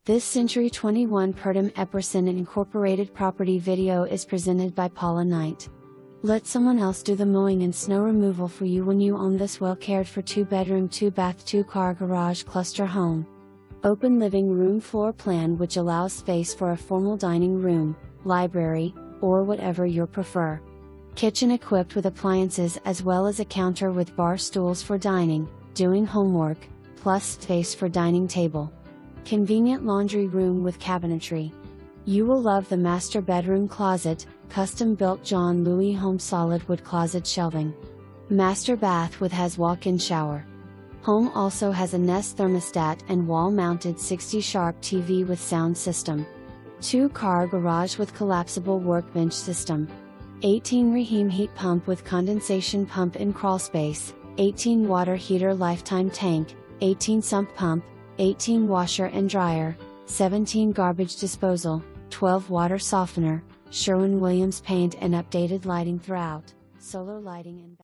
This Century 21 Purdum-Epperson Incorporated property video is presented by Paula Knight. Let someone else do the mowing and snow removal for you when you own this well-cared-for 2-bedroom 2-bath 2-car garage cluster home. Open living room floor plan which allows space for a formal dining room, library, or whatever you prefer. Kitchen equipped with appliances as well as a counter with bar stools for dining, doing homework, plus space for dining table. Convenient laundry room with cabinetry. You will love the master bedroom closet, custom-built John Louis Home solid wood closet shelving. Master bath with has walk-in shower. Home also has a Nest Thermostat and wall-mounted 60-sharp TV with sound system. 2-car garage with collapsible workbench system. 18 Raheem Heat Pump with condensation pump in crawlspace, 18 water heater lifetime tank, 18 Sump Pump, 18 washer and dryer, 17 garbage disposal, 12 water softener, Sherwin Williams paint and updated lighting throughout, solar lighting and